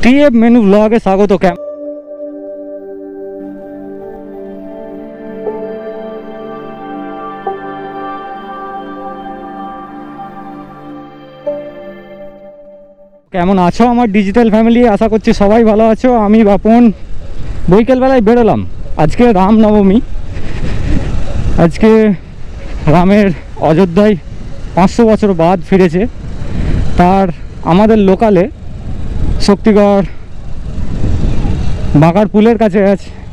TF menu ব্লগে স্বাগত। কেমন আছো আমার ডিজিটাল ফ্যামিলি? আশা করছি সবাই ভালো আছো। আমি বাপন বৈকালবেলায় বেরোলাম। আজকে রামনবমী। আজকে রামের অযোধ্যায় 500 বছর বাদ ফিরেছে। তার আমাদের লোকালে শক্তিগড় বাঁকার পুলের কাছে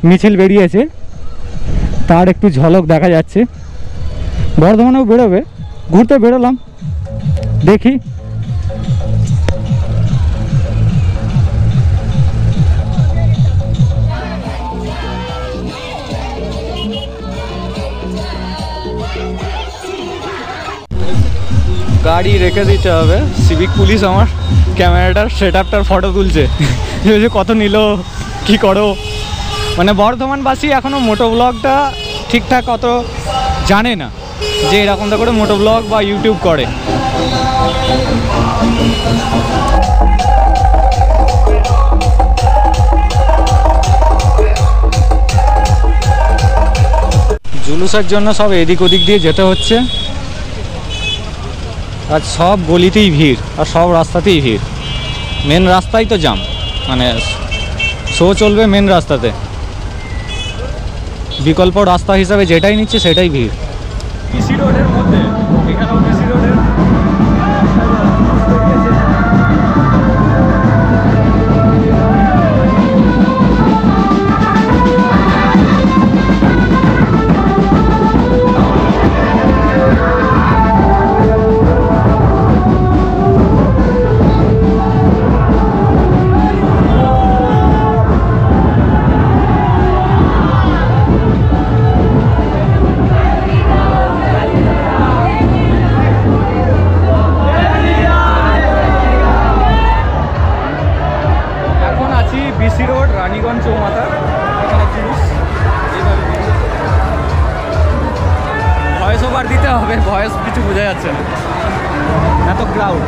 মিছিল বেরিয়েছে, তার একটু ঝলক দেখা যাচ্ছে। বর্ধমানেও বেরোবে, ঘুরতে বেরোলাম, দেখি। গাড়ি রেখে দিতে হবে। সিভিক পুলিশ আমার ক্যামেরাটার সেটআপটার ফটো তুলছে, কত নিল কি করো। মানে বর্ধমানবাসী এখনও মোটো ব্লগটা ঠিকঠাক অত জানে না যে এরকম করে মোটো ব্লগ বা ইউটিউব করে। জুলুসের জন্য সব এদিক ওদিক দিয়ে যেতে হচ্ছে। আর সব গলিতেই ভিড়, আর সব রাস্তাতেই ভিড়। মেন রাস্তাই তো জাম, মানে শো চলবে মেন রাস্তাতে, বিকল্প রাস্তা হিসাবে যেটাই নিচ্ছে সেটাই ভিড়। পিসি রোডের মধ্যে, এখানেও পিসি রোডের চৌমাথা। এখানে জুলুস, ভয়েস ওভার দিতে হবে, ভয়েস কিছু বোঝা যাচ্ছে না, এত ক্রাউড।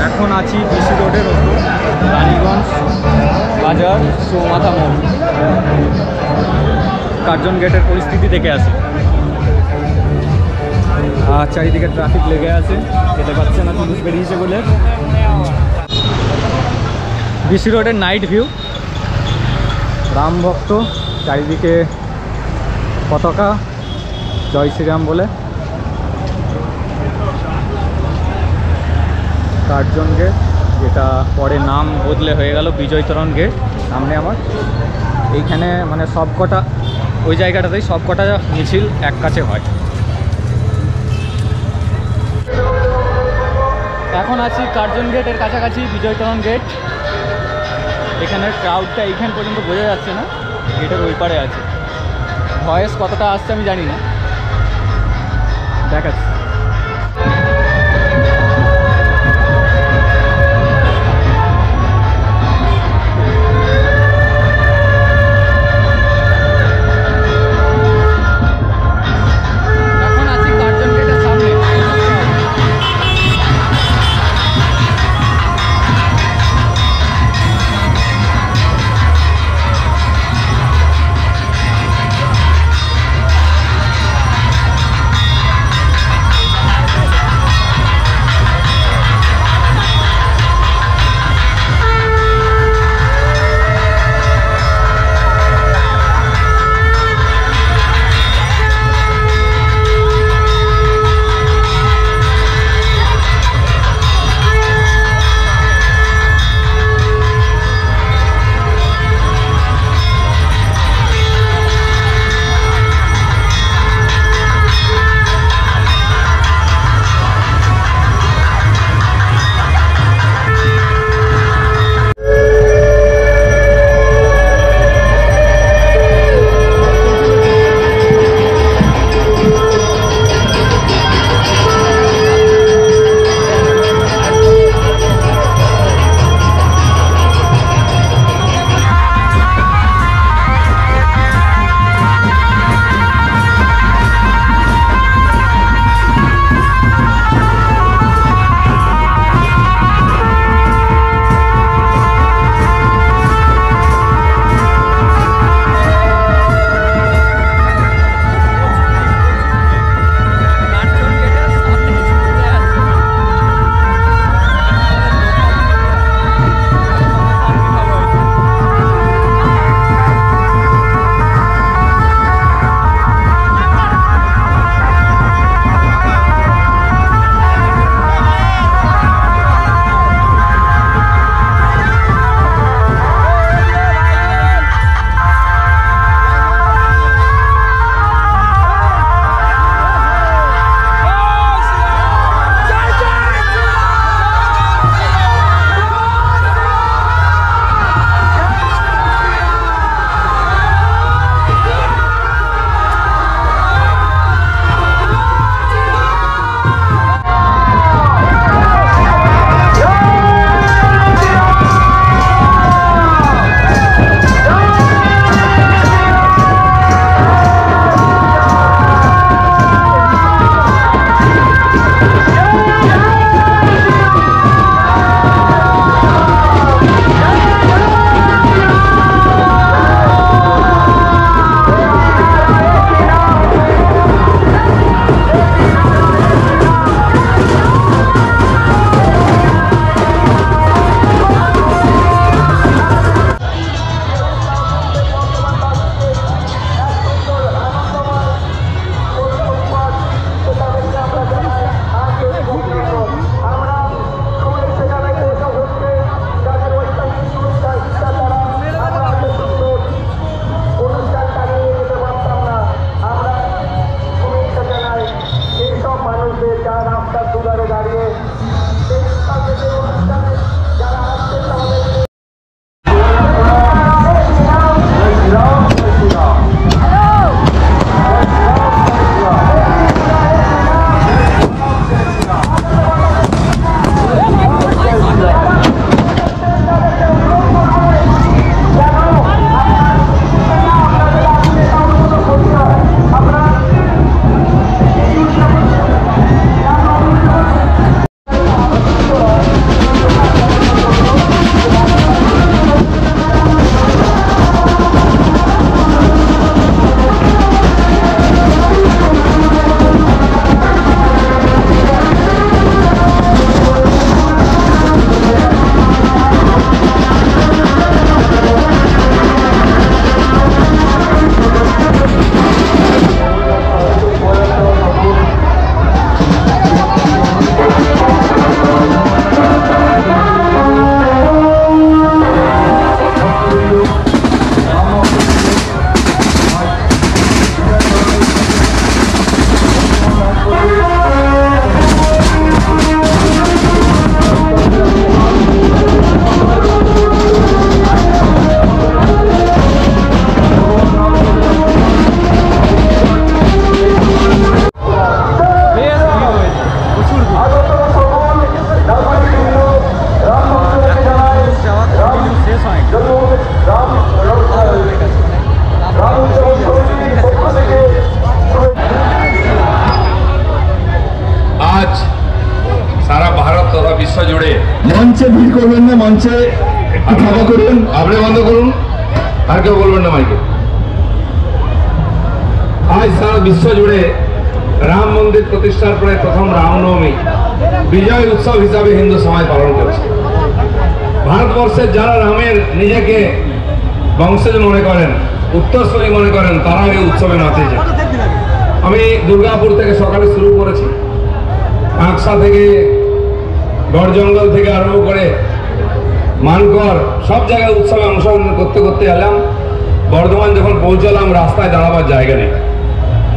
এখন আছি পিসি রোডের ওপর, রানীগঞ্জ বাজার চৌমাথা মোড়। কার্জন গেটের পরিস্থিতি দেখে আসি। আর চারিদিকে ট্রাফিক লেগে আছে, যেতে পারছে না পুলিশ বেরিয়েছে বলে। বিসি রোডের নাইট ভিউ, রাম ভক্ত, চারিদিকে পতাকা, জয় শ্রীরাম বলে। কার্জন গেট, যেটা পরে নাম বদলে হয়ে গেল বিজয়তরণ গেট, সামনে আমার। এইখানে মানে সবকটা ওই জায়গাটাতেই সবকটা মিছিল এক কাছে হয়। এখন আছি কার্জন গেটের কাছাকাছি, বিজয়তরণ গেট। এখানের ক্রাউডটা এইখান পর্যন্ত বোঝা যাচ্ছে না, গেটের ওই পারে আছে। ভয়েস কতটা আসছে আমি জানি না, দেখাচ্ছি। ক্ষমা করুন, আপনি বন্ধ করুন, আর কেউ বলবেন না মাইকে। আজ সারা বিশ্ব জুড়ে রাম মন্দির প্রতিষ্ঠার পরে প্রথম রামনবমী বিজয় উৎসব হিসাবে হিন্দু সমাজ পালন করছে। ভারতবর্ষের যারা রামের নিজেকে বংশজ মনে করেন, উত্তরসূরি মনে করেন, তারা এই উৎসবে নাচেছে। আমি দুর্গাপুর থেকে সকালে শুরু করেছি, আকসা থেকে, গড় জঙ্গল থেকে আরম্ভ করে মানকর সব জায়গায় উৎসবে অংশগ্রহণ করতে করতে এলাম। বর্ধমান যখন পৌঁছলাম, রাস্তায় দাঁড়াবার জায়গা নেই।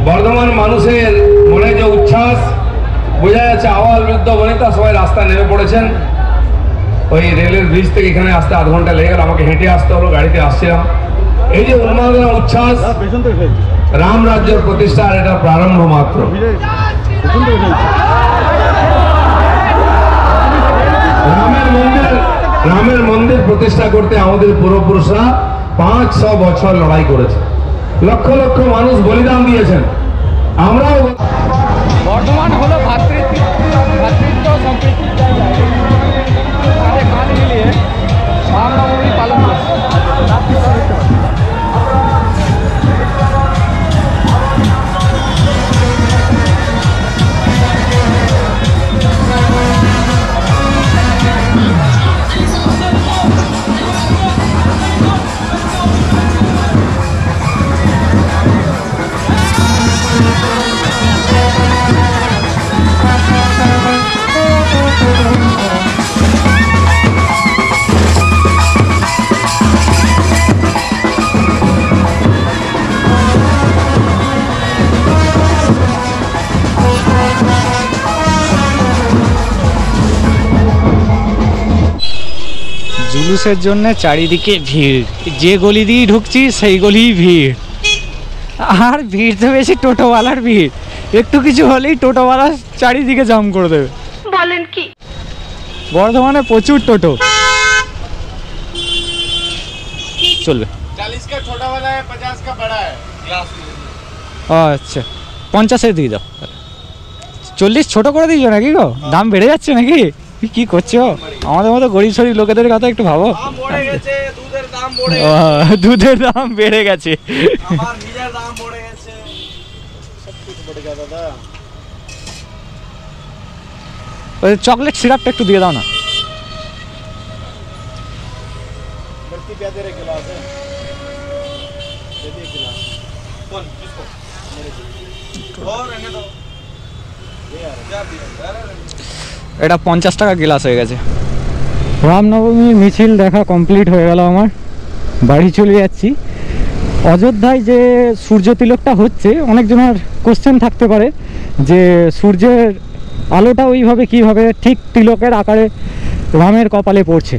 বর্ধমান মানুষের মনে যে উচ্ছ্বাস বোঝা যাচ্ছে, আওয়াল বৃদ্ধ বনিতা সবাই রাস্তায় নেমে পড়েছেন। ওই রেলের ব্রিজ থেকে এখানে আসতে আধ ঘন্টা লেগে গেল, আমাকে হেঁটে আসতে হলো, গাড়িতে আসছিলাম। এই যে উন্মাদনা উচ্ছ্বাস, রাম রাজ্যের প্রতিষ্ঠার এটা প্রারম্ভ মাত্র। রামের মন্দির প্রতিষ্ঠা করতে আমাদের পূর্বপুরুষরা 500 বছর লড়াই করেছে, লক্ষ লক্ষ মানুষ বলিদান দিয়েছেন। আমরাও বর্ধমান হলো ভাতৃত্ব সম্প্রীতির জায়গা। কাঁধে কাঁধ মিলিয়ে রামনবমী পালন করছে। জুলুসের জন্য চারিদিকে ভিড়, যে গলি দিয়ে ঢুকছি সেই গলিই ভিড়। আর ভিড় তো বেশি টোটোওয়ালার ভিড়, একটু কিছু হলেই টোটোওয়ালা চারিদিকে জাম করে দেবে। বলেন কি? বর্ধমানে প্রচুর টোটো চলবে। 40 का छोटा वाला है, 50 का बड़ा है। আচ্ছা 50-এর দিয়ে দাও। 40 ছোট করে দিয়েছো নাকি গো? দাম বেড়ে যাচ্ছে নাকি? কি করছো? আমাদের মতো গরিব শরীর লোকেদের কথা একটু ভাবো। দাম বেড়ে গেছে, দুধের দাম বেড়ে দুধের দাম বেড়ে গেছে, আমার নিজের দাম বেড়ে গেছে, সব কিছু বেড়ে গেছে দাদা। ওই চকলেট সিরাপটা একটু দিয়ে দাও না। बर्फी क्या दे रहे गिलास है? दे दिए गिलास। कौन किसको? मेरे को। और रहने दो। ये यार क्या दिया? এটা 50 টাকা গ্লাস হয়ে গেছে। রামনবমীর মিছিল দেখা কমপ্লিট হয়ে গেল আমার, বাড়ি চলে যাচ্ছি। অযোধ্যায় যে সূর্য তিলকটা হচ্ছে, অনেকজনের কোশ্চেন থাকতে পারে যে সূর্যের আলোটা ওইভাবে কীভাবে ঠিক তিলকের আকারে রামের কপালে পড়ছে।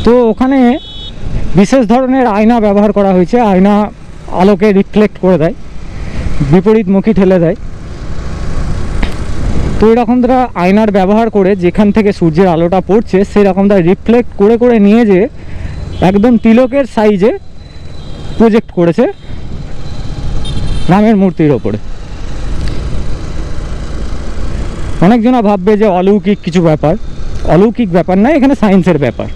তো ওখানে বিশেষ ধরনের আয়না ব্যবহার করা হয়েছে, আয়না আলোকে রিফ্লেক্ট করে দেয়, বিপরীতমুখী ঠেলে দেয়। তো এরকম তারা আয়নার ব্যবহার করে যেখান থেকে সূর্যের আলোটা পড়ছে সেরকম তারা রিফ্লেক্ট করে করে নিয়ে যে একদম তিলকের সাইজে প্রজেক্ট করেছে রামের মূর্তির ওপরে। অনেকজনা ভাববে যে অলৌকিক কিছু ব্যাপার, অলৌকিক ব্যাপার না, এখানে সায়েন্সের ব্যাপার।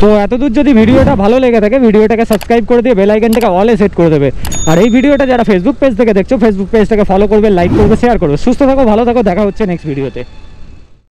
তো এতদূর যদি ভিডিওটা ভালো লেগে থাকে, ভিডিওটাকে সাবস্ক্রাইব করে দিয়ে বেল আইকনটাকে অলে সেট করে দেবে। আর এই ভিডিওটা যারা ফেসবুক পেজ থেকে দেখছো, ফেসবুক পেজটাকে ফলো করবে, লাইক করবে, শেয়ার করবে। সুস্থ থাকো, ভালো থাকো, দেখা হচ্ছে নেক্সট ভিডিওতে।